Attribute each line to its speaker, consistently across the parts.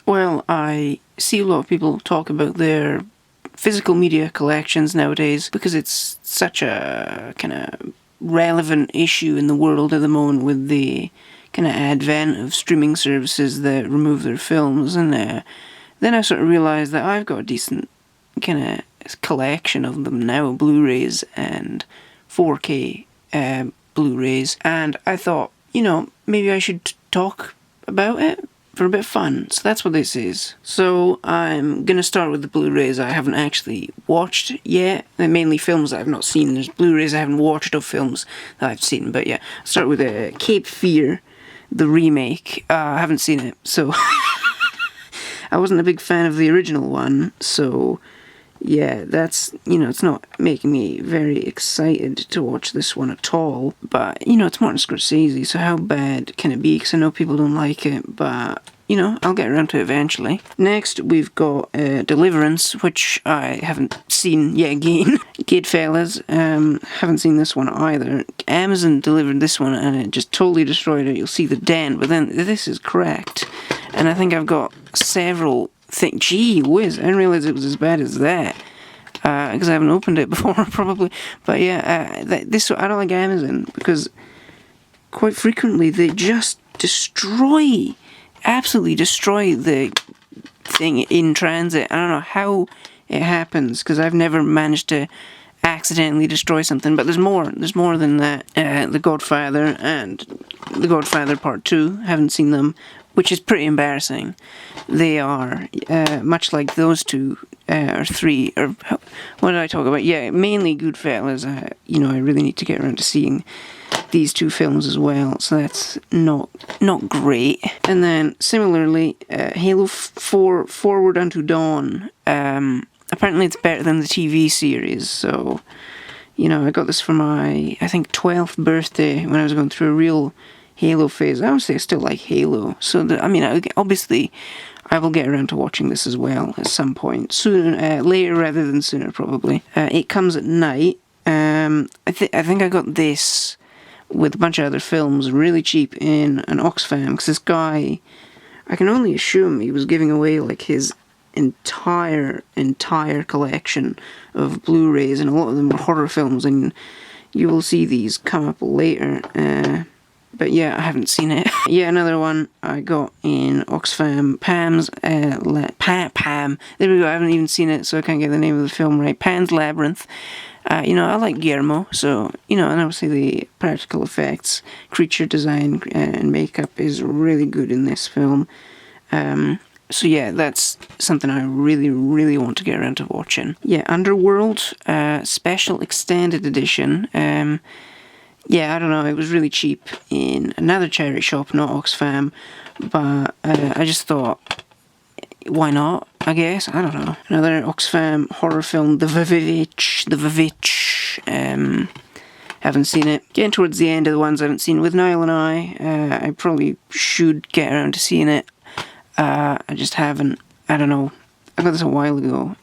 Speaker 1: Well, I see a lot of people talk about their physical media collections nowadays because it's such a kind of relevant issue in the world at the moment with the kind of advent of streaming services that remove their films. And then I sort of realised that I've got a decent kind of collection of them now, Blu-rays and 4K Blu-rays, and I thought, maybe I should talk about it for a bit of fun. So that's what this is. So I'm going to start with the Blu-rays I haven't actually watched yet. They're mainly films that I've not seen. There's Blu-rays I haven't watched of films that I've seen. But yeah, I'll start with Cape Fear, the remake. I haven't seen it, so I wasn't a big fan of the original one. So yeah, that's, it's not making me very excited to watch this one at all. But, it's Martin Scorsese, so how bad can it be? Because I know people don't like it, but, I'll get around to it eventually. Next, we've got Deliverance, which I haven't seen yet again. Goodfellas, haven't seen this one either. Amazon delivered this one and it just totally destroyed it. You'll see the dent, but then this is cracked. And I think I've got several gee whiz, I didn't realise it was as bad as that, because I haven't opened it before, probably. But yeah, I don't like Amazon, because quite frequently they just absolutely destroy the thing in transit. I don't know how it happens, because I've never managed to accidentally destroy something, but there's more than that. The Godfather and The Godfather Part 2, haven't seen them, which is pretty embarrassing. They are much like those two, or three, or what did I talk about? Yeah, mainly Goodfellas. I really need to get around to seeing these two films as well, so that's not great. And then, similarly, Halo 4 Forward Unto Dawn. Apparently it's better than the TV series, so, I got this for my, I think, 12th birthday when I was going through a real Halo phase. I would say I still like Halo, so obviously I will get around to watching this as well at some point soon, later rather than sooner, probably. It Comes at Night. I think I got this with a bunch of other films really cheap in an Oxfam, because this guy, I can only assume he was giving away like his entire collection of Blu-rays, and a lot of them were horror films, and you will see these come up later. But yeah, I haven't seen it. Yeah, another one I got in Oxfam, Pam's, Pam, there we go, I haven't even seen it, so I can't get the name of the film right. Pan's Labyrinth. I like Guillermo, so, and obviously the practical effects, creature design, and makeup is really good in this film. So yeah, that's something I really, really want to get around to watching. Yeah, Underworld, Special Extended Edition. Yeah, I don't know, it was really cheap in another charity shop, not Oxfam, but I just thought, why not, I guess, I don't know. Another Oxfam horror film, The Vivitch, haven't seen it. Getting towards the end of the ones I haven't seen with Niall and I probably should get around to seeing it. I just haven't, I don't know, I got this a while ago,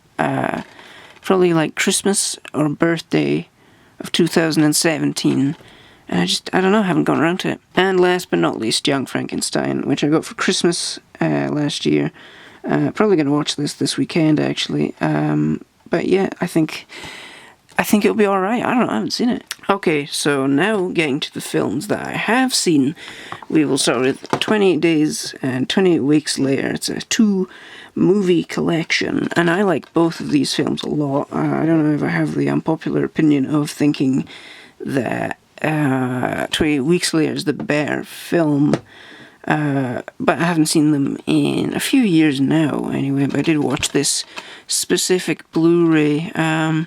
Speaker 1: probably like Christmas or birthday of 2017, and I don't know, I haven't gone around to it. And last but not least, Young Frankenstein, which I got for Christmas last year. Probably going to watch this weekend, actually. But yeah, I think it'll be alright. I don't know, I haven't seen it. Okay, so now getting to the films that I have seen, we will start with 28 Days and 28 Weeks Later. It's a 2-movie collection, and I like both of these films a lot. I don't know if I have the unpopular opinion of thinking that 28 Weeks Later is the better film, but I haven't seen them in a few years now, anyway, but I did watch this specific Blu-ray. I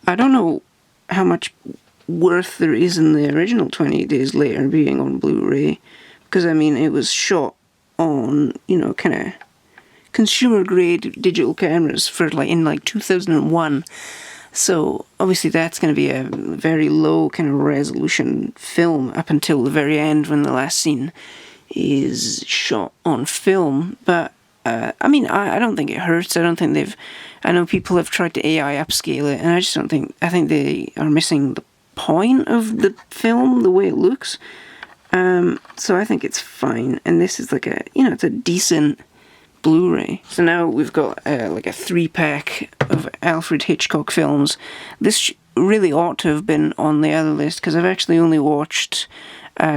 Speaker 1: don't know how much worth there is in the original 28 Days Later being on Blu-ray, because it was shot on, kind of consumer grade digital cameras for in 2001, so obviously that's going to be a very low kind of resolution film up until the very end when the last scene is shot on film. But I don't think it hurts. I know people have tried to AI upscale it, and I just don't think, I think they are missing the point of the film, the way it looks. So I think it's fine, and this is it's a decent Blu-ray. So now we've got like a 3-pack of Alfred Hitchcock films. This really ought to have been on the other list, because I've actually only watched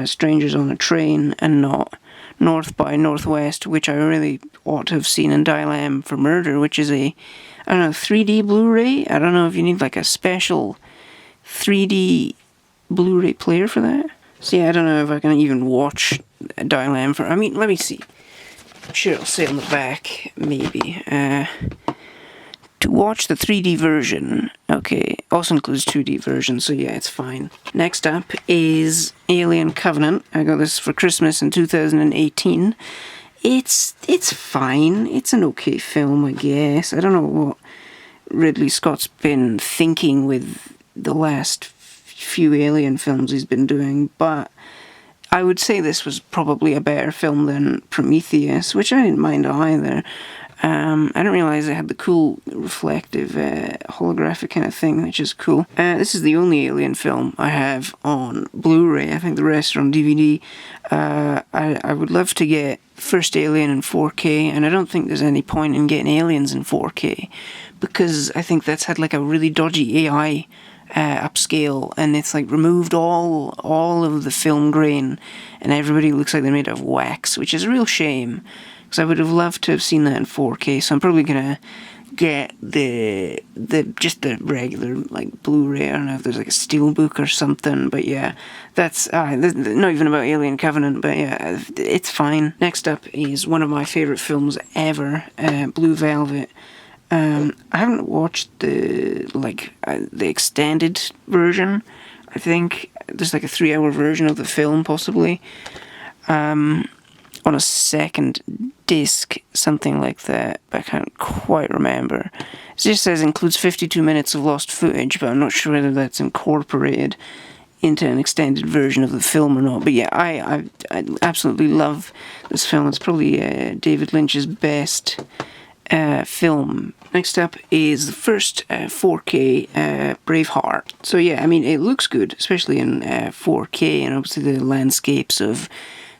Speaker 1: Strangers on a Train and not North by Northwest, which I really ought to have seen, and Dial M for Murder, which is a, I don't know, 3D Blu-ray? I don't know if you need like a special 3D Blu-ray player for that. So yeah, I don't know if I can even watch Dial M for, I mean, let me see. I'm sure it'll say on the back, maybe. To watch the 3D version, okay, also includes 2D version, so yeah, it's fine. Next up is Alien Covenant. I got this for Christmas in 2018. It's fine. It's an okay film, I guess. I don't know what Ridley Scott's been thinking with the last few Alien films he's been doing, but I would say this was probably a better film than Prometheus, which I didn't mind either. I didn't realise it had the cool reflective holographic kind of thing, which is cool. This is the only Alien film I have on Blu-ray. I think the rest are on DVD. I would love to get first Alien in 4K, and I don't think there's any point in getting Aliens in 4K, because I think that's had like a really dodgy AI upscale, and it's like removed all of the film grain, and everybody looks like they're made of wax, which is a real shame, because I would have loved to have seen that in 4K. So I'm probably gonna get the just the regular like Blu-ray. I don't know if there's like a steelbook or something, but yeah, that's not even about Alien Covenant, but yeah, it's fine. Next up is one of my favourite films ever, Blue Velvet. I haven't watched the extended version. I think there's like a 3-hour version of the film, possibly, on a second disc, something like that, but I can't quite remember. It just says includes 52 minutes of lost footage, but I'm not sure whether that's incorporated into an extended version of the film or not. But yeah, I absolutely love this film. It's probably David Lynch's best film. Next up is the first 4K Braveheart. So yeah, I mean, it looks good, especially in 4K, and obviously the landscapes of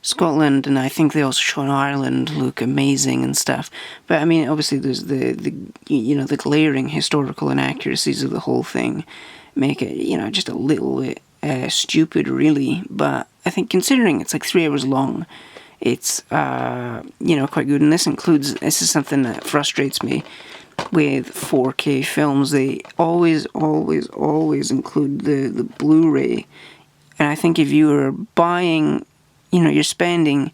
Speaker 1: Scotland, and I think they also show in Ireland, look amazing and stuff. But I mean, obviously there's the glaring historical inaccuracies of the whole thing make it, just a little bit stupid, really. But I think considering it's like 3 hours long, it's quite good. And this is something that frustrates me with 4K films. They always include the Blu-ray, and I think if you are buying, you're spending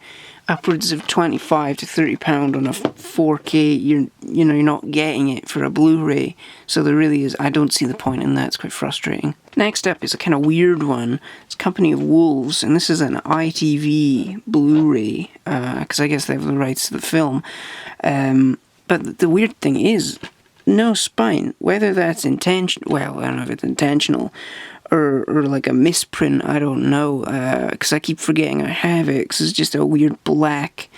Speaker 1: upwards of £25 to £30 on a 4K, you're not getting it for a Blu-ray. So there really is, I don't see the point in that. It's quite frustrating. Next up is a kind of weird one. It's Company of Wolves, and this is an ITV Blu-ray, because I guess they have the rights to the film. But the weird thing is, no spine. Whether that's intentional, well, I don't know if it's intentional, or like a misprint, I don't know, because I keep forgetting I have it, because it's just a weird black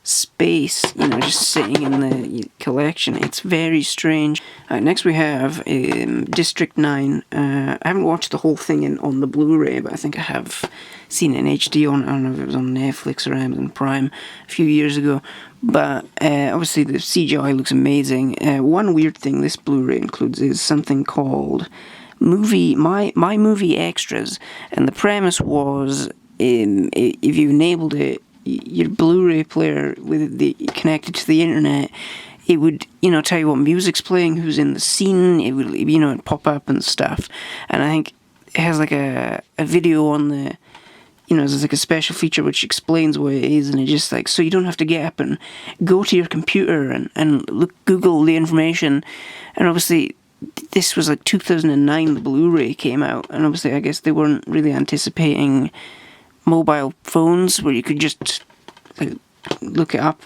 Speaker 1: space, just sitting in the collection. It's very strange. Next we have District 9. I haven't watched the whole thing on the Blu-ray, but I think I have seen it in HD I don't know if it was on Netflix or Amazon Prime a few years ago. But obviously the CGI looks amazing. One weird thing this Blu-ray includes is something called My Movie Extras, and the premise was, if you enabled it, your Blu-ray player connected to the internet, it would tell you what music's playing, who's in the scene. It would it'd pop up and stuff. And I think it has like a video on the there's like a special feature which explains what it is, and it just like, so you don't have to get up and go to your computer and Google the information. And obviously this was like 2009 the Blu-ray came out, and obviously I guess they weren't really anticipating mobile phones where you could just like look it up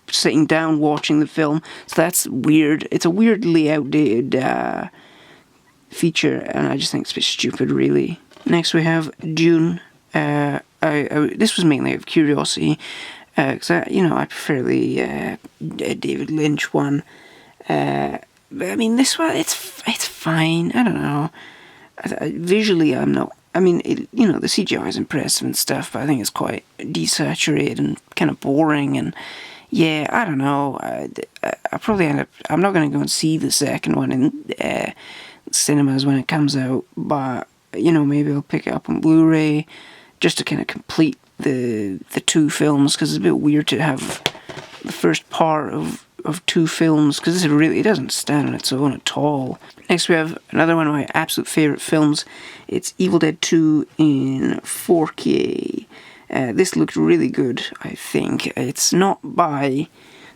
Speaker 1: sitting down watching the film. So that's weird. It's a weirdly outdated feature, and I just think it's a bit stupid, really. Next we have Dune. This was mainly out of curiosity, because I prefer the David Lynch one. But I mean, this one, it's fine. I don't know. Visually, I'm not. I mean, the CGI is impressive and stuff, but I think it's quite desaturated and kind of boring, and yeah, I don't know. I probably end up. I'm not going to go and see the second one in cinemas when it comes out, but maybe I'll pick it up on Blu-ray just to kind of complete the two films, because it's a bit weird to have the first part of two films, because it doesn't stand on its own at all. Next we have another one of my absolute favourite films. It's Evil Dead 2 in 4K. This looked really good, I think. It's not by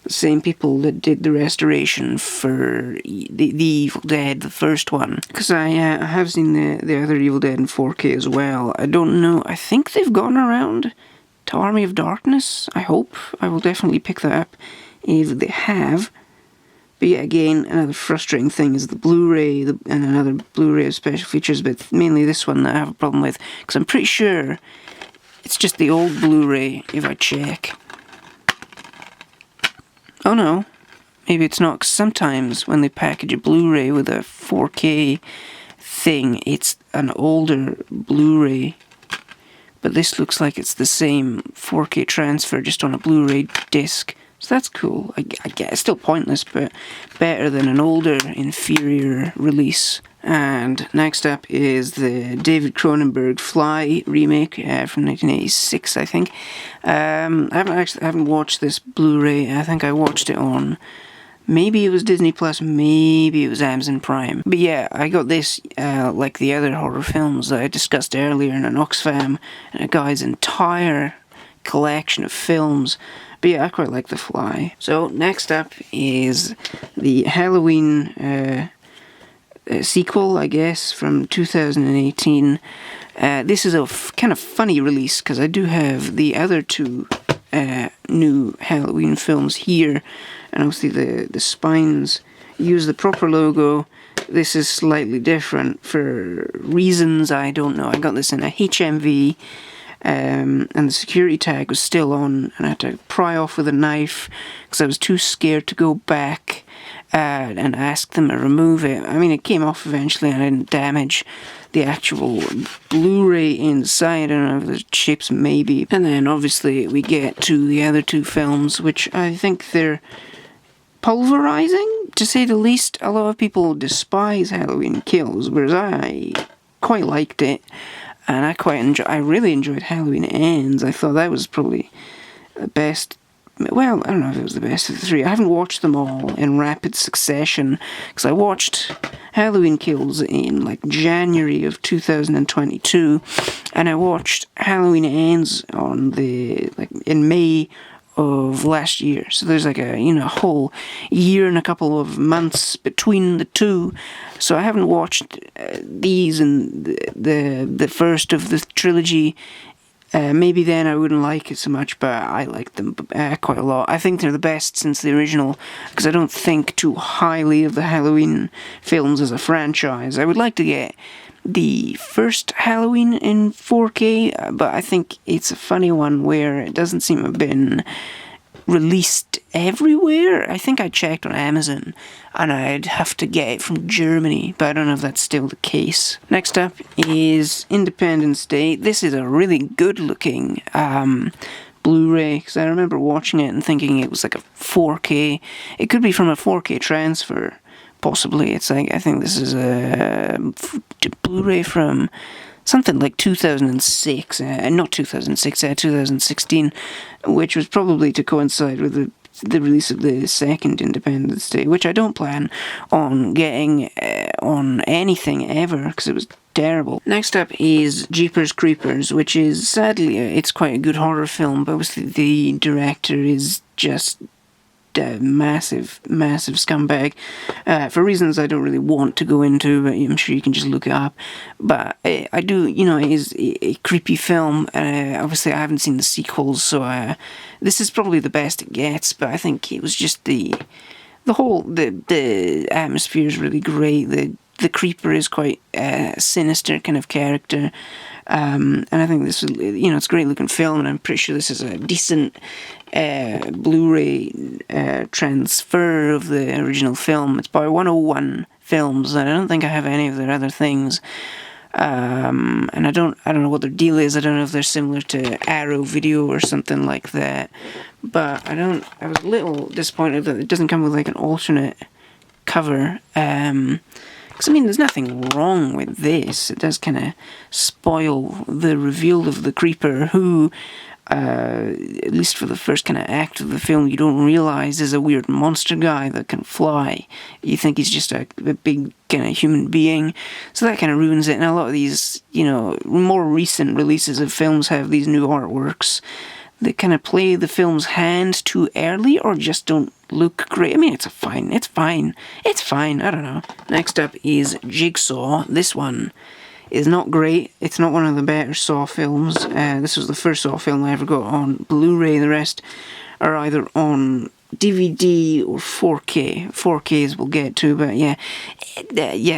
Speaker 1: the same people that did the restoration for the Evil Dead, the first one, because I have seen the other Evil Dead in 4K as well. I don't know, I think they've gone around to Army of Darkness, I hope. I will definitely pick that up if they have. But yeah, again, another frustrating thing is the Blu-ray, and another Blu-ray of special features, but mainly this one that I have a problem with, because I'm pretty sure it's just the old Blu-ray, if I check. Oh no, maybe it's not, 'cause sometimes when they package a Blu-ray with a 4K thing, it's an older Blu-ray. But this looks like it's the same 4K transfer, just on a Blu-ray disc. So that's cool. I guess it's still pointless, but better than an older, inferior release. And next up is the David Cronenberg Fly remake from 1986, I think. I haven't watched this Blu-ray. I think I watched it on, maybe it was Disney Plus, maybe it was Amazon Prime. But yeah, I got this like the other horror films that I discussed earlier in an Oxfam, and a guy's entire collection of films. But yeah, I quite like The Fly. So next up is the Halloween sequel, I guess, from 2018. This is a kind of funny release, because I do have the other two new Halloween films here, and obviously the spines use the proper logo. This is slightly different for reasons I don't know. I got this in a HMV, and the security tag was still on, and I had to pry off with a knife because I was too scared to go back and ask them to remove it. I mean, it came off eventually, and I didn't damage the actual Blu-ray inside. I don't know if there's chips, maybe. And then obviously we get to the other two films, which I think they're pulverizing, to say the least. A lot of people despise Halloween Kills, whereas I quite liked it. And I really enjoyed Halloween Ends. I thought that was probably the best. Well, I don't know if it was the best of the three. I haven't watched them all in rapid succession, because I watched Halloween Kills in like January of 2022, and I watched Halloween Ends in May of last year. So there's like a whole year and a couple of months between the two. So I haven't watched these and the first of the trilogy. Maybe then I wouldn't like it so much, but I like them quite a lot. I think they're the best since the original, because I don't think too highly of the Halloween films as a franchise. I would like to get the first Halloween in 4K, but I think it's a funny one where it doesn't seem to have been released everywhere. I think I checked on Amazon, and I'd have to get it from Germany, but I don't know if that's still the case. Next up is Independence Day. This is a really good looking Blu-ray, because I remember watching it and thinking it was like a 4K. It could be from a 4K transfer, possibly. It's like, I think this is a Blu-ray from something like 2006, not 2006, 2016, which was probably to coincide with the release of the second Independence Day, which I don't plan on getting on anything ever, because it was terrible. Next up is Jeepers Creepers, which is, sadly, it's quite a good horror film, but obviously the director is just massive scumbag, for reasons I don't really want to go into, but I'm sure you can just look it up. But I do, it is a creepy film. Obviously I haven't seen the sequels, so this is probably the best it gets, but I think it was just the atmosphere is really great. The creeper is quite a sinister kind of character. And I think this is, it's a great looking film, and I'm pretty sure this is a decent Blu-ray transfer of the original film. It's by 101 Films, and I don't think I have any of their other things. And I don't know what their deal is. I don't know if they're similar to Arrow Video or something like that. But I was a little disappointed that it doesn't come with like an alternate cover. Because I mean, there's nothing wrong with this. It does kind of spoil the reveal of the creeper, who, at least for the first kind of act of the film, you don't realise is a weird monster guy that can fly. You think he's just a big kind of human being. So that kind of ruins it. And a lot of these, more recent releases of films have these new artworks that kind of play the film's hand too early or just don't look great. I mean, it's fine, I don't know. Next up is Jigsaw. This one is not great. It's not one of the better Saw films. This was the first Saw film I ever got on Blu-ray. The rest are either on DVD or 4K. 4Ks we'll get to, but yeah,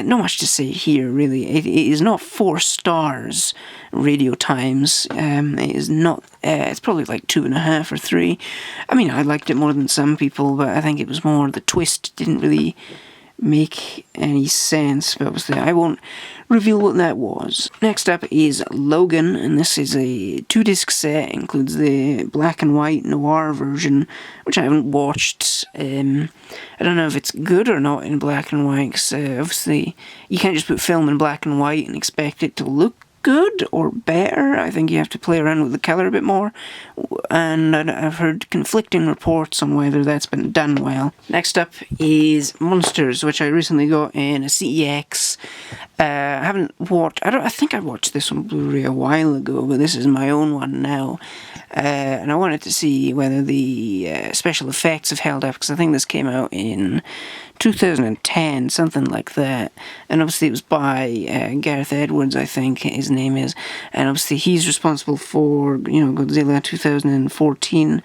Speaker 1: not much to say here, really. It is not 4 stars radio times. It is not, it's probably like 2.5 or 3. I mean, I liked it more than some people, but I think it was more, the twist didn't really make any sense, but obviously I won't reveal what that was. Next up is Logan, and this is a 2-disc set. It includes the black and white noir version, which I haven't watched. I don't know if it's good or not in black and white, because obviously you can't just put film in black and white and expect it to look good or better. I think you have to play around with the colour a bit more, and I've heard conflicting reports on whether that's been done well. Next up is Monsters, which I recently got in a CEX. I haven't watched, I think I watched this on Blu-ray a while ago, but this is my own one now. And I wanted to see whether the special effects have held up, because I think this came out in 2010, something like that. And obviously it was by Gareth Edwards, I think his name is. And obviously he's responsible for, Godzilla 2014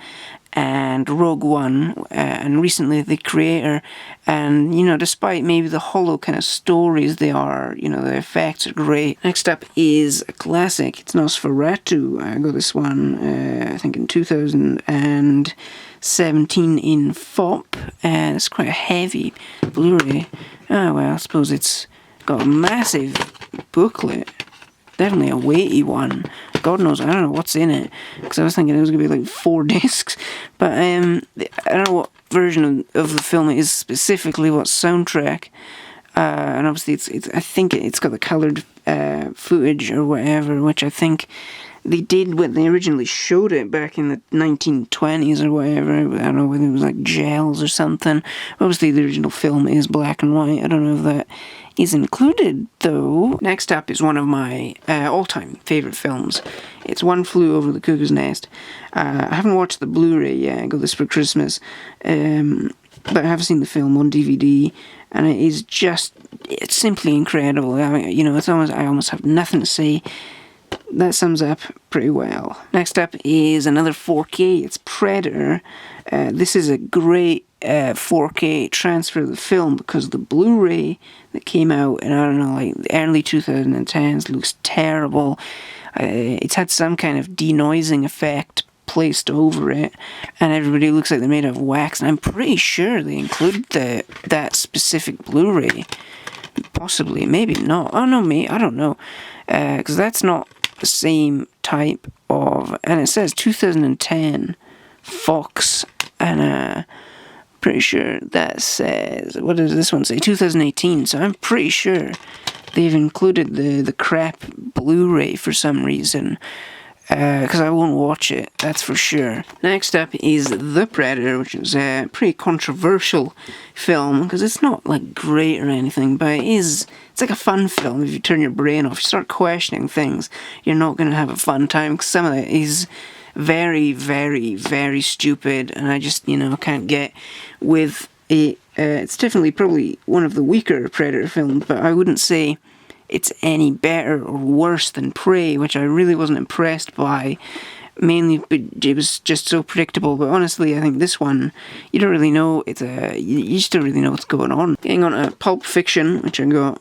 Speaker 1: and Rogue One, and recently the creator. And, despite maybe the hollow kind of stories they are, the effects are great. Next up is a classic. It's Nosferatu. I got this one, I think in 2017 in FOP, and it's quite a heavy Blu-ray. Well, I suppose it's got a massive booklet. Definitely a weighty one. God knows, I don't know what's in it, because I was thinking it was going to be like 4 discs, but I don't know what version of the film it is specifically, what soundtrack, and obviously I think it's got the coloured footage or whatever, which I think they did when they originally showed it back in the 1920s or whatever. I don't know whether it was like gels or something. Obviously the original film is black and white. I don't know if that is included though. Next up is one of my all-time favourite films. It's One Flew Over the Cuckoo's Nest. I haven't watched the Blu-ray yet. I got this for Christmas. But I have seen the film on DVD, and it's simply incredible. I mean, I almost have nothing to say. That sums up pretty well. Next up is another 4K. It's Predator. This is a great 4K transfer of the film, because the Blu-ray that came out in, I don't know, like the early 2010s looks terrible. It's had some kind of denoising effect placed over it, and everybody looks like they're made of wax, and I'm pretty sure they included that specific Blu-ray. Possibly, maybe not. Oh no, I don't know, because that's not the same type of, and it says 2010 Fox, and pretty sure that says, what does this one say, 2018, so I'm pretty sure they've included the crap Blu-ray for some reason, because I won't watch it, that's for sure. Next up is The Predator, which is a pretty controversial film, because it's not like great or anything, but it's like a fun film. If you turn your brain off, you start questioning things, you're not going to have a fun time, because some of it is very, very, very stupid, and I just, can't get with it. It's definitely probably one of the weaker Predator films, but I wouldn't say it's any better or worse than Prey, which I really wasn't impressed by, mainly it was just so predictable. But honestly, I think this one, you don't really know, you just don't really know what's going on. Getting on to Pulp Fiction, which I got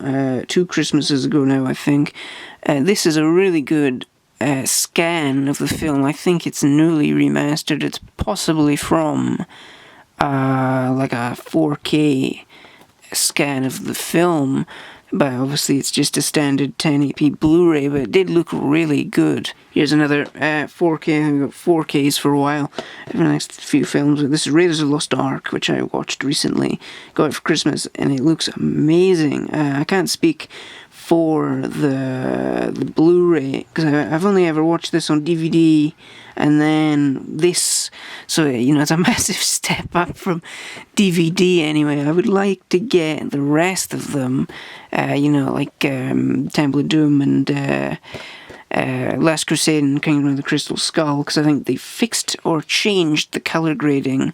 Speaker 1: 2 Christmases ago now, I think. This is a really good scan of the film. I think it's newly remastered. It's possibly from like a 4K scan of the film. but obviously it's just a standard 1080p Blu-ray, but it did look really good. Here's another 4K. I've got 4Ks for a while. For the next few films. This is Raiders of the Lost Ark, which I watched recently. Got it for Christmas, and it looks amazing. I can't speak for the Blu-ray, because I've only ever watched this on DVD, and then this, so it's a massive step up from DVD anyway. I would like to get the rest of them, like Temple of Doom and Last Crusade and Kingdom of the Crystal Skull, because I think they fixed or changed the colour grading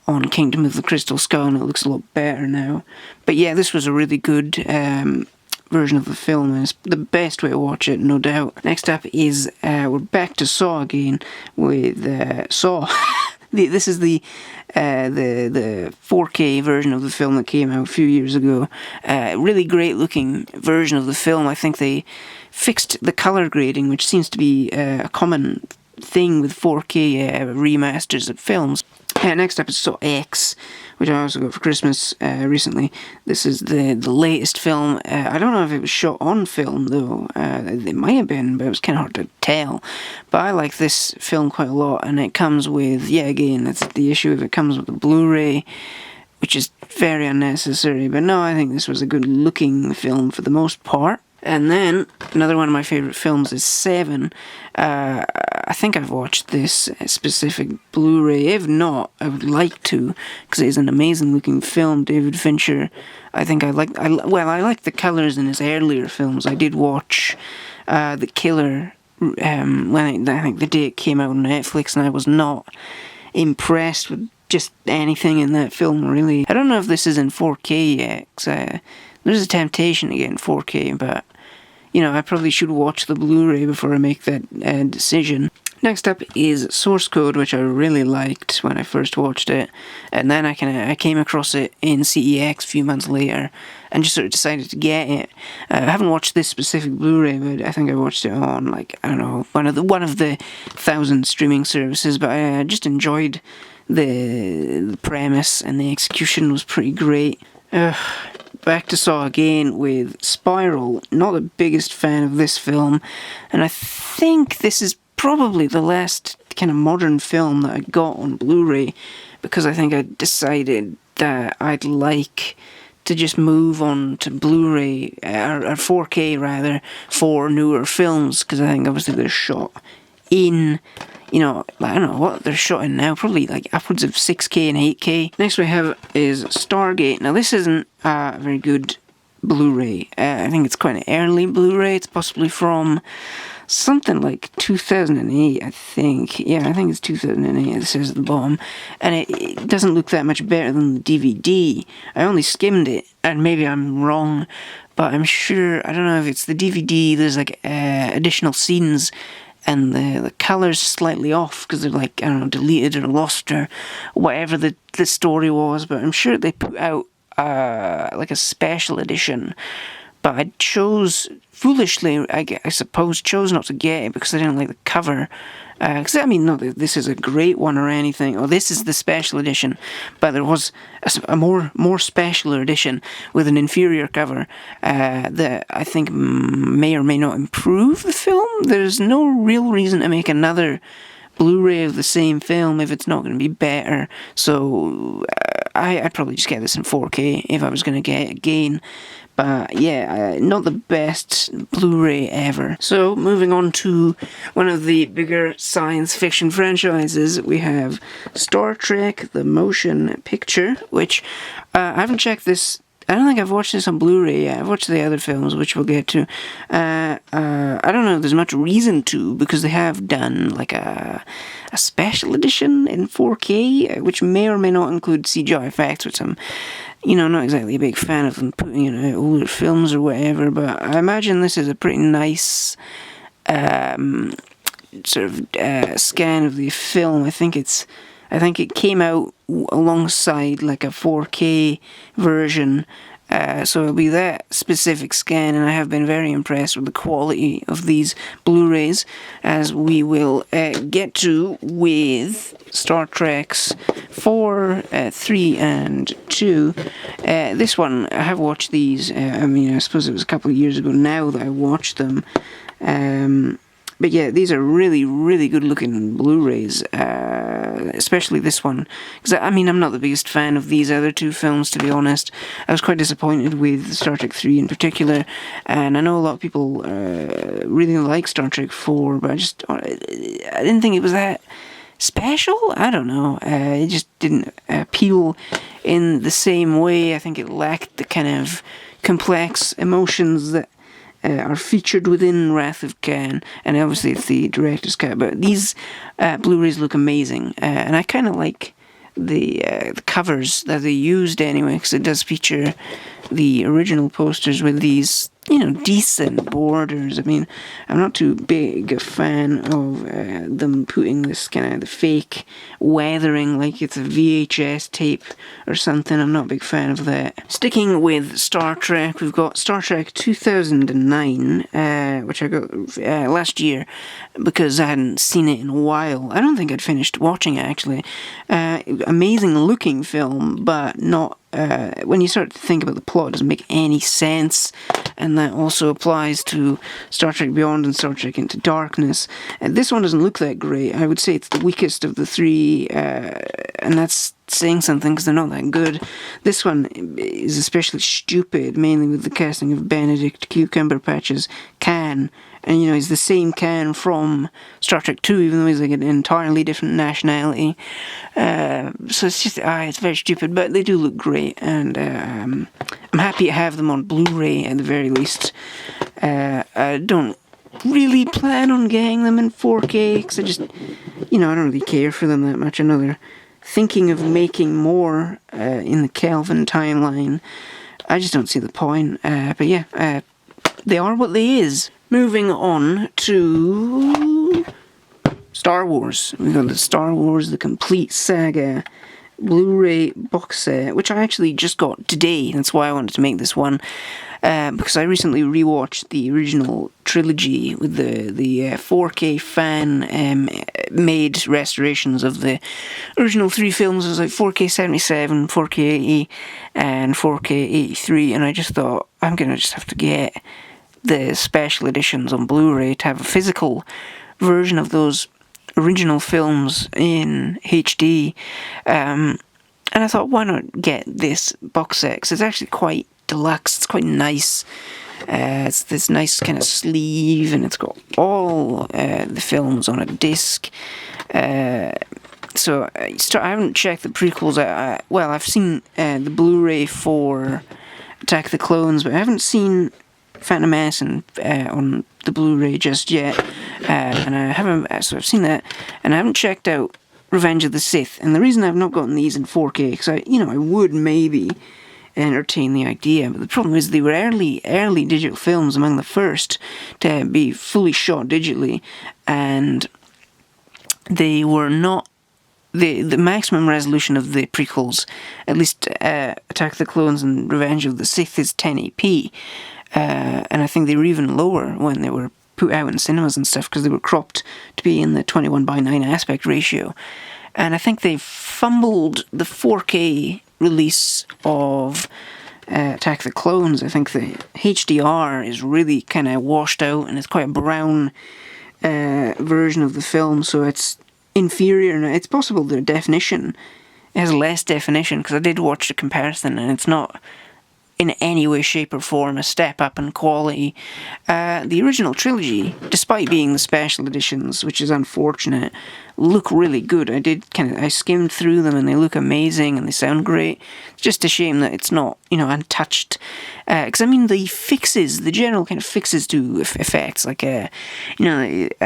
Speaker 1: on Kingdom of the Crystal Skull, and it looks a lot better now. But yeah, this was a really good version of the film, and it's the best way to watch it, no doubt. Next up is we're back to Saw again with Saw. This is the 4K version of the film that came out a few years ago. Really great looking version of the film. I think they fixed the colour grading, which seems to be a common thing with 4K remasters of films. Next up is Saw X, which I also got for Christmas recently. This is the latest film. I don't know if it was shot on film, though. It might have been, but it was kind of hard to tell. But I like this film quite a lot, and it comes with, again, that's the issue if it comes with a Blu-ray, which is very unnecessary. But no, I think this was a good-looking film for the most part. And then, another one of my favourite films is Seven. I think I've watched this specific Blu-ray. If not, I would like to, because it is an amazing looking film. David Fincher, I like the colours in his earlier films. I did watch The Killer when I think the day it came out on Netflix, and I was not impressed with just anything in that film, really. I don't know if this is in 4K yet, because there's a temptation to get in 4K, but I probably should watch the Blu-ray before I make that decision. Next up is Source Code, which I really liked when I first watched it, and then I came across it in CEX a few months later, and just sort of decided to get it. I haven't watched this specific Blu-ray, but I think I watched it on one of the 1,000 streaming services. But I just enjoyed the premise, and the execution was pretty great. Back to Saw again with Spiral. Not the biggest fan of this film, and I think this is probably the last kind of modern film that I got on Blu-ray, because I think I decided that I'd like to just move on to Blu-ray, or 4K rather, for newer films, because I think obviously they're shot in, I don't know what they're shot in now, probably like upwards of 6K and 8K. Next we have is Stargate. Now this isn't a very good Blu-ray. I think it's quite an early Blu-ray. It's possibly from something like 2008, I think. Yeah, I think it's 2008, it says at the bottom. And it doesn't look that much better than the DVD. I only skimmed it, and maybe I'm wrong, but I'm sure, I don't know if it's the DVD, there's like additional scenes, and the colour's slightly off, because they're like, I don't know, deleted or lost or whatever the story was, but I'm sure they put out like a special edition. But I chose, foolishly, I suppose, not to get it because I didn't like the cover. Because, not that this is a great one or anything, or this is the special edition, but there was a more special edition with an inferior cover that I think may or may not improve the film. There's no real reason to make another Blu-ray of the same film if it's not going to be better. So I'd probably just get this in 4K if I was going to get it again. But yeah, not the best Blu-ray ever. So moving on to one of the bigger science fiction franchises, we have Star Trek: The Motion Picture, which I haven't checked this. I don't think I've watched this on Blu-ray yet. I've watched the other films, which we'll get to. I don't know if there's much reason to, because they have done like a special edition in 4K, which may or may not include CGI effects, which I'm not exactly a big fan of them putting in older films or whatever, but I imagine this is a pretty nice sort of scan of the film. I think it came out alongside like a 4K version So it'll be that specific scan, and I have been very impressed with the quality of these Blu-rays, as we will get to with Star Trek's 4, 3 and 2. This one, I have watched these, I suppose it was a couple of years ago now that I watched them. But yeah, these are really, really good looking Blu-rays, especially this one. Because, I'm not the biggest fan of these other two films, to be honest. I was quite disappointed with Star Trek 3 in particular, and I know a lot of people really like Star Trek 4, but I didn't think it was that special. I don't know. It just didn't appeal in the same way. I think it lacked the kind of complex emotions that are featured within Wrath of Khan, and obviously it's the director's cut, but these Blu-rays look amazing, and I kind of like the covers that they used anyway, because it does feature the original posters with these, decent borders. I'm not too big a fan of them putting this kind of the fake weathering like it's a VHS tape or something. I'm not a big fan of that. Sticking with Star Trek, we've got Star Trek 2009, which I got last year because I hadn't seen it in a while. I don't think I'd finished watching it, actually. Amazing looking film, but not when you start to think about the plot, it doesn't make any sense, and that also applies to Star Trek Beyond and Star Trek Into Darkness. This one doesn't look that great. I would say it's the weakest of the three, and that's saying something because they're not that good. This one is especially stupid, mainly with the casting of Benedict Cucumber Patches Khan. And, he's the same Khan from Star Trek 2, even though he's like an entirely different nationality. So it's just, it's very stupid, but they do look great. And I'm happy to have them on Blu-ray at the very least. I don't really plan on getting them in 4K, because I just, I don't really care for them that much. I know they're thinking of making more in the Kelvin timeline. I just don't see the point. But yeah, they are what they is. Moving on to Star Wars. We've got the Star Wars The Complete Saga Blu-ray box set, which I actually just got today. That's why I wanted to make this one, because I recently rewatched the original trilogy with the 4K fan made restorations of the original three films. It was like 4K 77, 4K 80, and 4K 83, and I just thought, I'm gonna just have to get the special editions on Blu-ray to have a physical version of those original films in HD, and I thought, why not get this box set, because it's actually quite deluxe, it's quite nice. It's this nice kind of sleeve, and it's got all the films on a disc. So I haven't checked the prequels. I've seen the Blu-ray for Attack of the Clones, but I haven't seen Phantom Menace on the Blu-ray just yet, and I haven't. So I've seen that, and I haven't checked out Revenge of the Sith. And the reason I've not gotten these in 4K, because I would maybe entertain the idea, but the problem is they were early digital films, among the first to be fully shot digitally, and they were not. The maximum resolution of the prequels, at least Attack of the Clones and Revenge of the Sith, is 1080p. And I think they were even lower when they were put out in cinemas and stuff, because they were cropped to be in the 21:9 aspect ratio. And I think they fumbled the 4K release of Attack of the Clones. I think the HDR is really kind of washed out, and it's quite a brown version of the film, so it's inferior. Now, it's possible the definition has less definition, because I did watch the comparison, and it's not in any way, shape or form a step up in quality. The original trilogy, despite being the special editions, which is unfortunate, look really good. I skimmed through them, and they look amazing, and they sound great. It's just a shame that it's not, untouched. Because the general kind of fixes to effects, like, I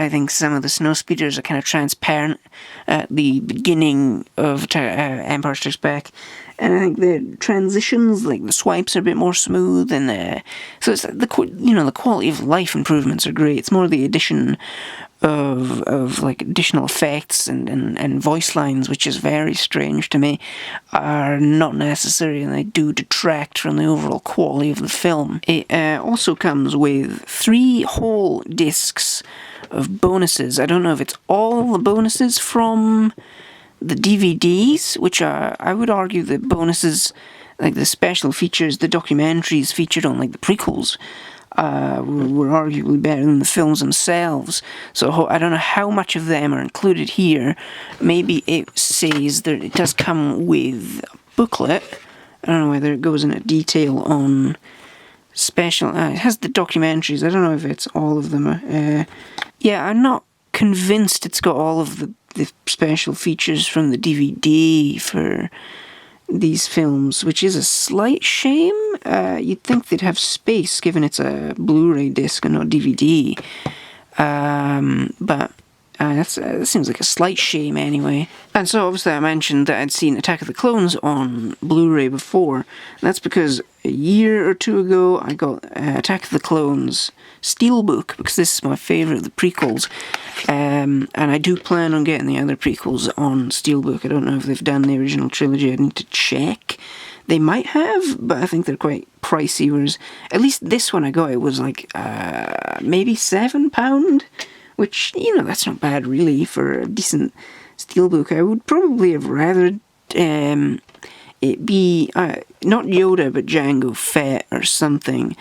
Speaker 1: think some of the snow speeders are kind of transparent at the beginning of Empire Strikes Back. And I think the transitions, like the swipes, are a bit more smooth, and so it's the quality of life improvements are great. It's more the addition of like additional effects and voice lines, which is very strange to me, are not necessary, and they do detract from the overall quality of the film. It also comes with 3 whole discs of bonuses. I don't know if it's all the bonuses from the DVDs, which are, I would argue, the bonuses, like the special features, the documentaries featured on like the prequels, were arguably better than the films themselves. So I don't know how much of them are included here. Maybe it says that it does come with a booklet. I don't know whether it goes into detail on special. It has the documentaries. I don't know if it's all of them. Yeah, I'm not convinced it's got all of the special features from the DVD for these films, which is a slight shame. You'd think they'd have space, given it's a Blu-ray disc and not DVD. But that seems like a slight shame anyway. And so obviously I mentioned that I'd seen Attack of the Clones on Blu-ray before. And that's because a year or 2 ago I got Attack of the Clones Steelbook, because this is my favourite of the prequels. And I do plan on getting the other prequels on Steelbook. I don't know if they've done the original trilogy. I need to check. They might have, but I think they're quite pricey, whereas at least this one I got, it was like maybe £7, which, you know, that's not bad really for a decent Steelbook. I would probably have rather it be not Yoda but Jango Fett or something,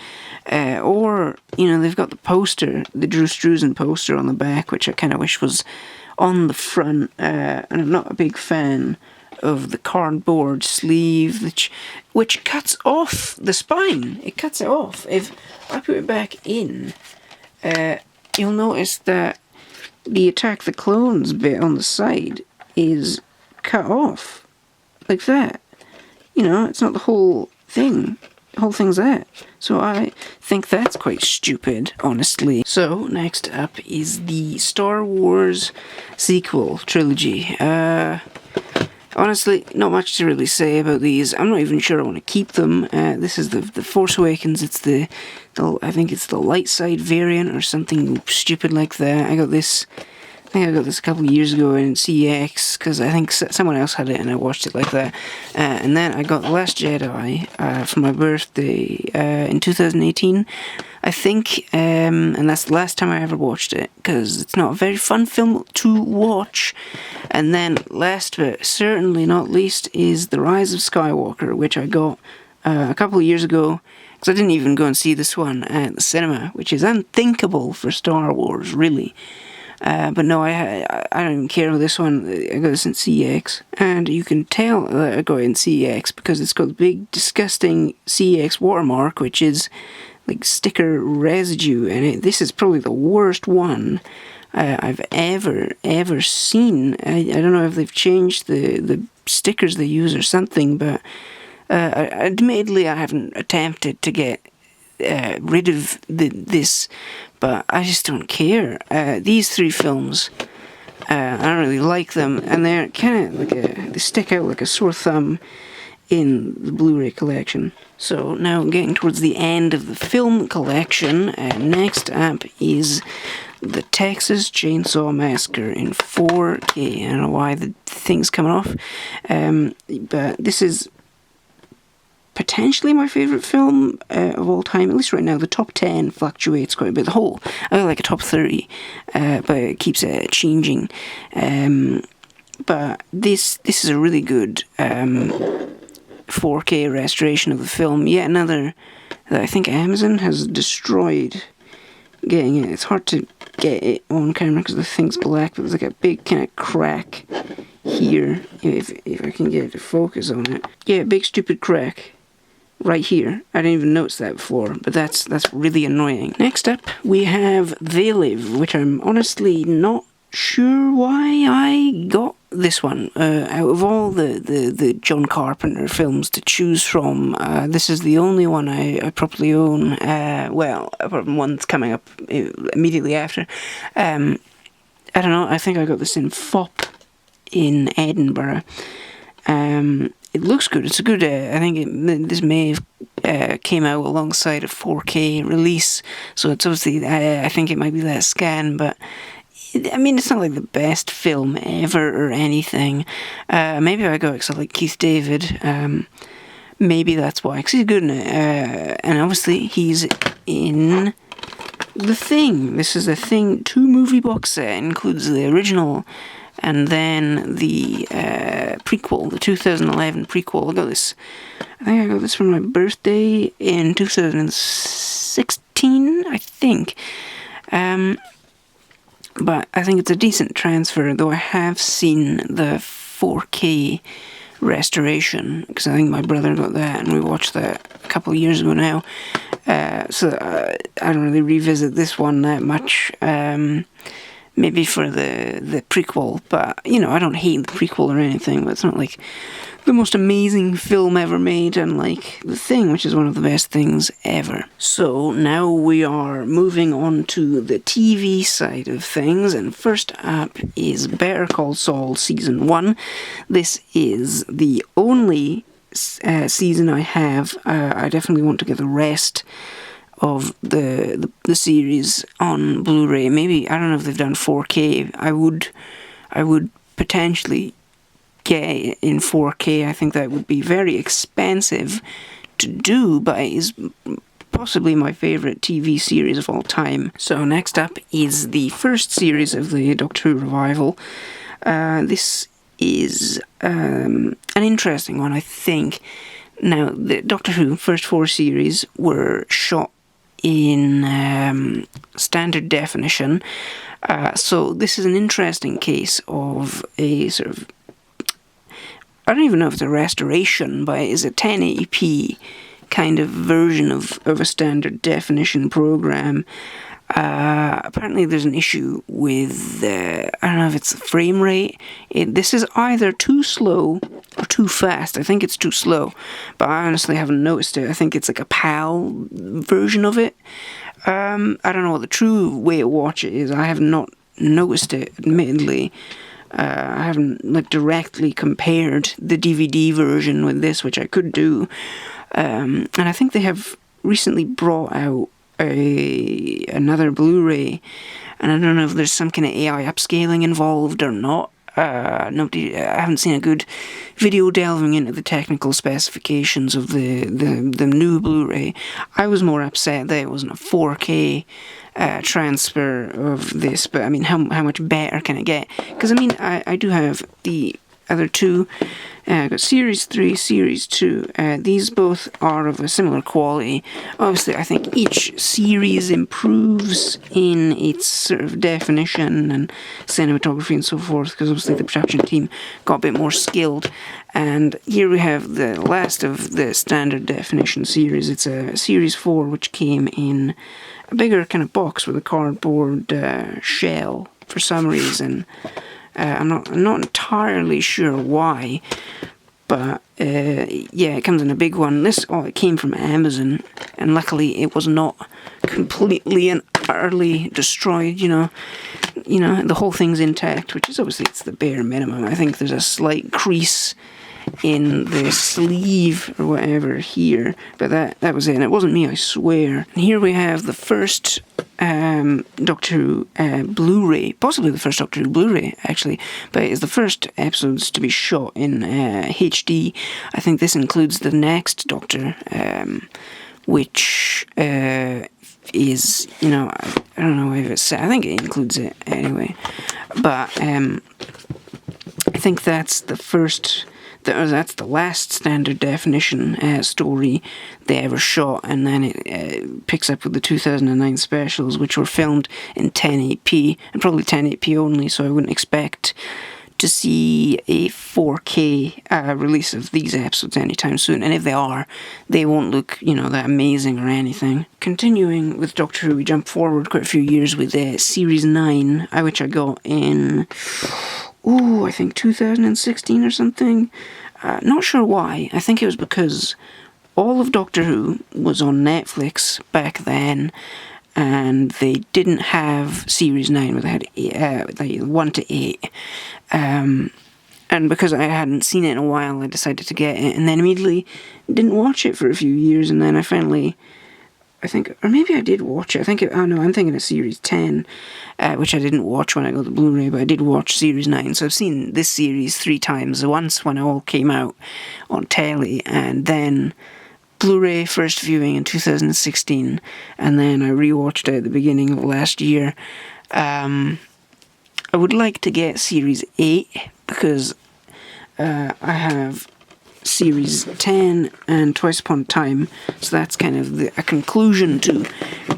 Speaker 1: or, you know, they've got the poster, the Drew Struzan poster on the back, which I kind of wish was on the front, and I'm not a big fan of the cardboard sleeve, which cuts off the spine. It cuts it off. If I put it back in, you'll notice that the Attack the Clones bit on the side is cut off, like that. You know, it's not the whole thing. The whole thing's that. So I think that's quite stupid, honestly. So, next up is the Star Wars sequel trilogy. Honestly, not much to really say about these. I'm not even sure I want to keep them. This is the Force Awakens. It's I think it's the light side variant or something stupid like that. I think I got this a couple of years ago in CX, because I think someone else had it and I watched it like that. And then I got The Last Jedi for my birthday in 2018, I think. And that's the last time I ever watched it, because it's not a very fun film to watch. And then last but certainly not least is The Rise of Skywalker, which I got a couple of years ago, because I didn't even go and see this one at the cinema, which is unthinkable for Star Wars, really. But no, I don't even care about this one. I got this in CX, and you can tell that I got it in CX because it's got the big, disgusting CX watermark, which is like sticker residue, and this is probably the worst one I've ever seen. I don't know if they've changed the stickers they use or something, but admittedly I haven't attempted to get rid of this, but I just don't care. These 3 films, I don't really like them, and they're kind of like they stick out like a sore thumb in the Blu-ray collection. So now getting towards the end of the film collection, next up is the Texas Chainsaw Massacre in 4K. I don't know why the thing's coming off, but this is potentially my favourite film of all time, at least right now. The top 10 fluctuates quite a bit. I like a top 30, but it keeps changing. But this is a really good 4K restoration of the film. Yet another that I think Amazon has destroyed getting it. It's hard to get it on camera because the thing's black, but there's like a big kind of crack here, if I can get it to focus on it. Yeah, big stupid crack right here. I didn't even notice that before, but that's really annoying. Next up, we have They Live, which I'm honestly not sure why I got this one. Out of all the John Carpenter films to choose from, this is the only one I properly own. Well, apart from one that's coming up immediately after. I don't know, I think I got this in FOP in Edinburgh. It looks good. It's a good. I think this may have came out alongside a 4K release, so it's obviously. I think it might be that scan, but I mean, it's not like the best film ever or anything. Maybe I go because I like Keith David. Maybe that's why, because he's good in it. And obviously, he's in The Thing. This is a Thing 2 movie box set. It includes the original and then the prequel, the 2011 prequel. I think I got this for my birthday in 2016, I think. But I think it's a decent transfer, though I have seen the 4K restoration, because I think my brother got that, and we watched that a couple of years ago now. So I don't really revisit this one that much. Maybe for the prequel, but I don't hate the prequel or anything. But it's not like the most amazing film ever made, unlike The Thing, which is one of the best things ever. So now we are moving on to the TV side of things, and first up is Better Call Saul Season 1. This is the only season I have. I definitely want to get the rest of the series on Blu-ray. Maybe, I don't know if they've done 4K. I would potentially get it in 4K. I think that would be very expensive to do, but it is possibly my favourite TV series of all time. So next up is the first series of the Doctor Who revival. This is an interesting one, I think. Now, the Doctor Who first 4 series were shot in standard definition, so this is an interesting case of a sort of, I don't even know if it's a restoration, but it is a 1080p kind of version of a standard definition program. Apparently there's an issue with, I don't know if it's the frame rate. This is either too slow or too fast. I think it's too slow, but I honestly haven't noticed it. I think it's like a PAL version of it. I don't know what the true way to watch it is. I have not noticed it, admittedly. I haven't directly compared the DVD version with this, which I could do. And I think they have recently brought out another Blu-ray, and I don't know if there's some kind of AI upscaling involved or not. I haven't seen a good video delving into the technical specifications of the new Blu-ray. I was more upset that it wasn't a 4K transfer of this, but I mean, how much better can it get? Because I mean, I do have the other two. I've got Series 3, Series 2. These both are of a similar quality. Obviously, I think each series improves in its sort of definition and cinematography and so forth, because obviously the production team got a bit more skilled. And here we have the last of the standard definition series. It's a Series 4, which came in a bigger kind of box with a cardboard shell for some reason. I'm not entirely sure why, but yeah, it comes in a big one. It came from Amazon, and luckily it was not completely and utterly destroyed. The whole thing's intact, which is obviously it's the bare minimum. I think there's a slight crease in the sleeve or whatever here, but that was it, and it wasn't me, I swear. And here we have the first Doctor Who Blu-ray, possibly the first Doctor Who Blu-ray actually, but it's the first episodes to be shot in HD. I think this includes the next Doctor, which is, I don't know if it's, I think it includes it anyway, but I think that's the first. That's the last standard definition story they ever shot, and then it picks up with the 2009 specials, which were filmed in 1080p, and probably 1080p only, so I wouldn't expect to see a 4K release of these episodes anytime soon, and if they are, they won't look, that amazing or anything. Continuing with Doctor Who, we jump forward quite a few years with Series 9, which I got in, I think 2016 or something. Not sure why. I think it was because all of Doctor Who was on Netflix back then, and they didn't have Series 9, where they had 1 to 8. And because I hadn't seen it in a while, I decided to get it, and then immediately didn't watch it for a few years, and then I finally I think, or maybe I did watch it. Oh no, I'm thinking of Series 10, which I didn't watch when I got the Blu-ray, but I did watch Series 9. So I've seen this series 3 times. Once when it all came out on telly, and then Blu-ray first viewing in 2016, and then I rewatched it at the beginning of last year. I would like to get Series 8 because I have Series 10 and Twice Upon a Time, so that's kind of a conclusion to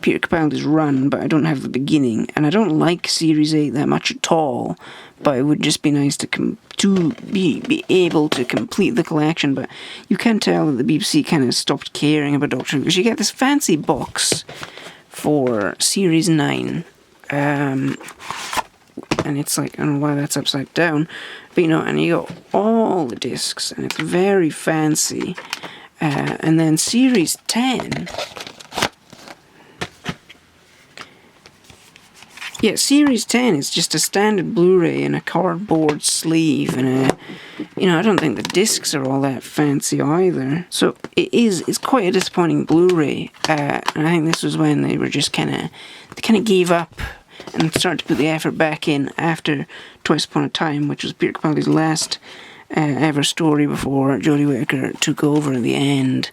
Speaker 1: Peter Capaldi's run, but I don't have the beginning, and I don't like Series 8 that much at all, but it would just be nice to be able to complete the collection. But you can tell that the BBC kind of stopped caring about Doctor Who, because you get this fancy box for Series 9, and it's like, I don't know why that's upside down, but and you got all the discs, and it's very fancy. And then Series 10, yeah, Series 10 is just a standard Blu-ray in a cardboard sleeve, and I don't think the discs are all that fancy either. So it's quite a disappointing Blu-ray, and I think this was when they were just kind of gave up and started to put the effort back in after Twice Upon a Time, which was Peter Capaldi's last ever story before Jodie Whittaker took over at the end.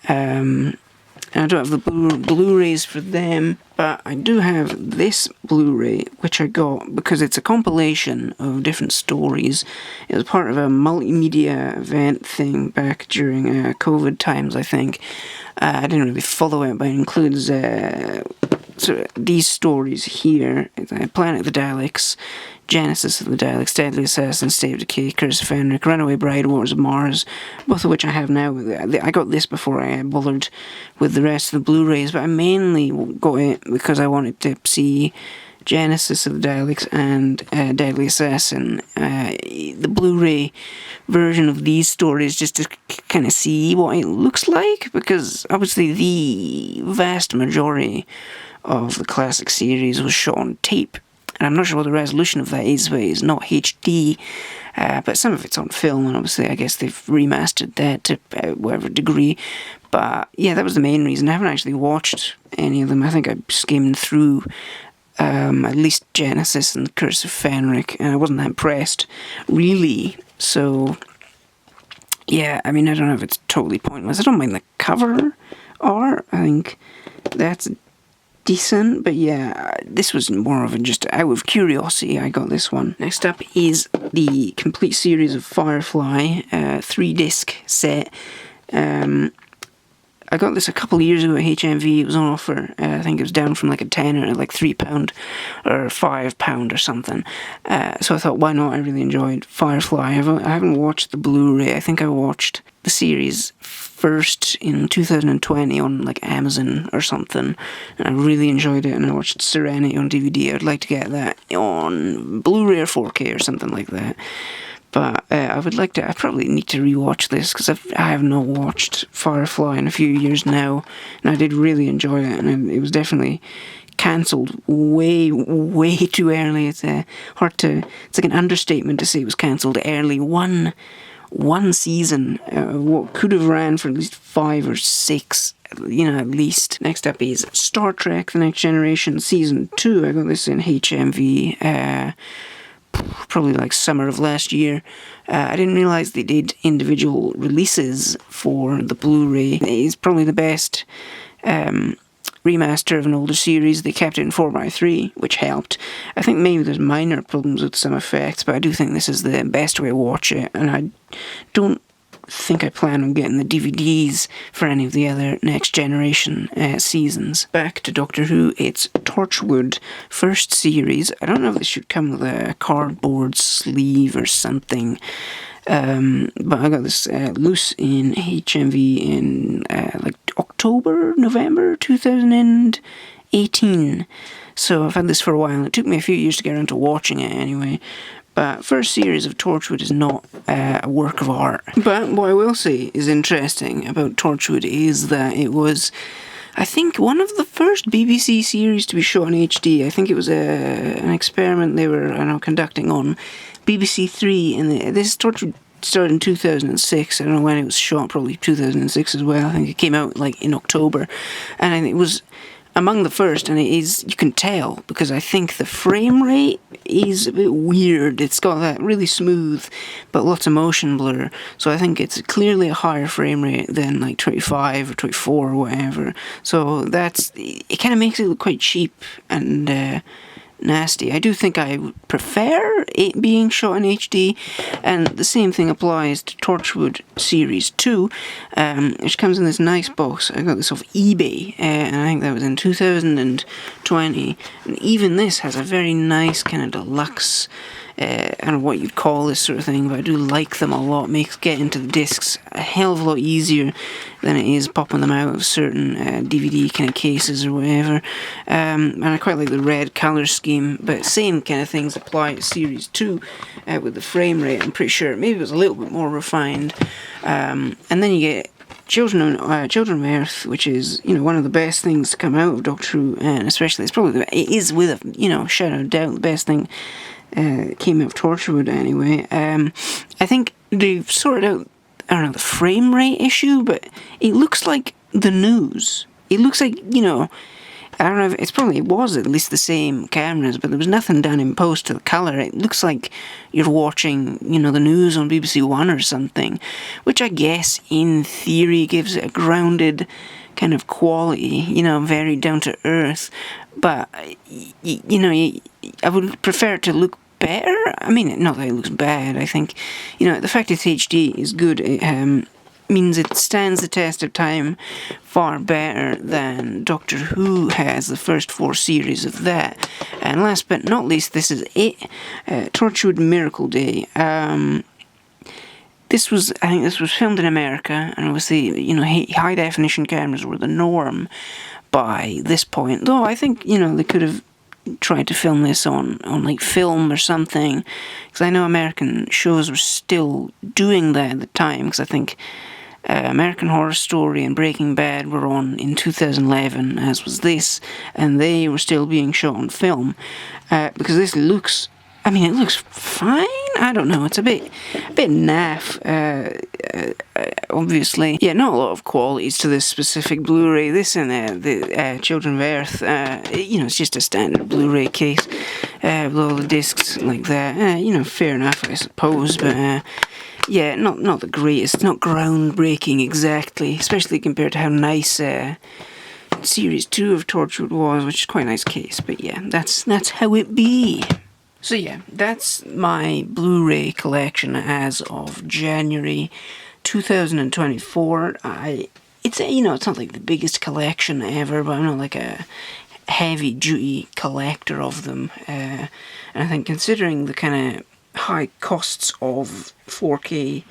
Speaker 1: And I don't have the Blu-rays for them, but I do have this Blu-ray, which I got because it's a compilation of different stories. It was part of a multimedia event thing back during COVID times, I think. I didn't really follow it, but it includes these stories here: Planet of the Daleks, Genesis of the Daleks, Deadly Assassin, State of Decay, Curse of Fenric, Runaway Bride, Wars of Mars, both of which I have now. I got this before I bothered with the rest of the Blu-rays, but I mainly got it because I wanted to see Genesis of the Daleks and Deadly Assassin. The Blu-ray version of these stories just to kind of see what it looks like, because obviously the vast majority of the classic series was shot on tape, and I'm not sure what the resolution of that is, but it's not HD, but some of it's on film, and obviously I guess they've remastered that to whatever degree. But yeah, that was the main reason. I haven't actually watched any of them. I think I skimmed through at least Genesis and Curse of Fenric, and I wasn't that impressed, really. So yeah, I mean, I don't know if it's totally pointless. I don't mind the cover art. I think that's decent, but yeah, this was more of a just out of curiosity I got this one. Next up is the complete series of Firefly, 3-disc set. I got this a couple of years ago at HMV. It was on offer. I think it was down from like a tenner at like £3 or £5 or something. So I thought, why not? I really enjoyed Firefly. I haven't watched the Blu-ray. I think I watched the series first in 2020 on like Amazon or something, and I really enjoyed it. And I watched Serenity on DVD. I'd like to get that on Blu-ray or 4K or something like that. But I probably need to rewatch this, because I have not watched Firefly in a few years now, and I did really enjoy it, and it was definitely cancelled way, way too early. It's hard to, it's like an understatement to say it was cancelled early. One season, what could have ran for at least 5 or 6, at least. Next up is Star Trek: The Next Generation Season 2. I got this in HMV, probably like summer of last year. I didn't realise they did individual releases for the Blu-ray. It's probably the best remaster of an older series. They kept it in 4:3, which helped. I think maybe there's minor problems with some effects, but I do think this is the best way to watch it, and I don't think I plan on getting the DVDs for any of the other Next Generation seasons. Back to Doctor Who, it's Torchwood, first series. I don't know if this should come with a cardboard sleeve or something, but I got this loose in HMV in like November 2018. So I've had this for a while. It took me a few years to get around to watching it anyway. But first series of Torchwood is not a work of art. But what I will say is interesting about Torchwood is that it was, I think, one of the first BBC series to be shot in HD. I think it was an experiment they were conducting on BBC 3, and this Torchwood started in 2006. I don't know when it was shot, probably 2006 as well. I think it came out like in October, and I think it was among the first, and it is, you can tell, because I think the frame rate is a bit weird. It's got that really smooth, but lots of motion blur, so I think it's clearly a higher frame rate than like 25 or 24 or whatever, so it kind of makes it look quite cheap and nasty. I do think I would prefer it being shot in HD, and the same thing applies to Torchwood Series 2, which comes in this nice box. I got this off eBay, and I think that was in 2020, and even this has a very nice kind of deluxe, I don't know what you'd call this sort of thing, but I do like them a lot. Makes getting to the discs a hell of a lot easier than it is popping them out of certain DVD kind of cases or whatever. And I quite like the red colour scheme, but same kind of things apply to Series 2 with the frame rate. I'm pretty sure maybe it was a little bit more refined. And then you get Children of Earth, which is, one of the best things to come out of Doctor Who, and especially it is with a shadow of doubt the best thing came out of Torchwood anyway. I think they've sorted out, I don't know, the frame rate issue, but it looks like the news. It looks like, I don't know if it was at least the same cameras, but there was nothing done in post to the colour. It looks like you're watching, the news on BBC One or something, which I guess in theory gives it a grounded kind of quality, very down to earth. But, I would prefer it to look better. I mean, not that it looks bad. I think, the fact it's HD is good. It means it stands the test of time far better than Doctor Who has, the first 4 series of that. And last but not least, this is it. Torchwood Miracle Day. I think this was filmed in America, and obviously, high definition cameras were the norm by this point. Though I think, they could have tried to film this on like film or something, because I know American shows were still doing that at the time, because I think American Horror Story and Breaking Bad were on in 2011, as was this, and they were still being shot on film, because this looks, it looks fine. I don't know, it's a bit naff, obviously. Yeah, not a lot of qualities to this specific Blu-ray. This and the Children of Earth, it's just a standard Blu-ray case with all the discs like that. Fair enough, I suppose, but yeah, not the greatest, not groundbreaking exactly, especially compared to how nice Series 2 of Torchwood was, which is quite a nice case, but yeah, that's how it be. So yeah, that's my Blu-ray collection as of January 2024. It's not like the biggest collection ever, but I'm not like a heavy-duty collector of them. And I think considering the kind of high costs of 4K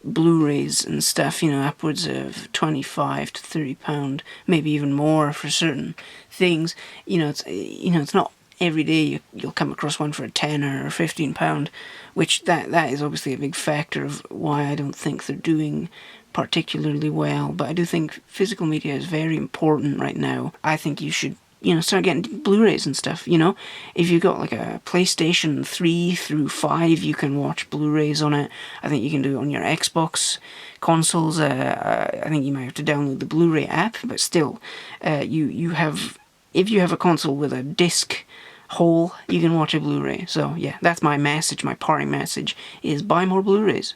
Speaker 1: Blu-rays and stuff, upwards of £25 to £30, maybe even more for certain things, it's not every day you'll come across one for a £10 or £15, which that is obviously a big factor of why I don't think they're doing particularly well. But I do think physical media is very important right now. I think you should start getting Blu-rays and stuff, If you got like a PlayStation 3 through 5, you can watch Blu-rays on it. I think you can do it on your Xbox consoles. I think you might have to download the Blu-ray app, but still, if you have a console with a disc hole, you can watch a Blu-ray. So yeah, that's my message, my parting message, is buy more Blu-rays.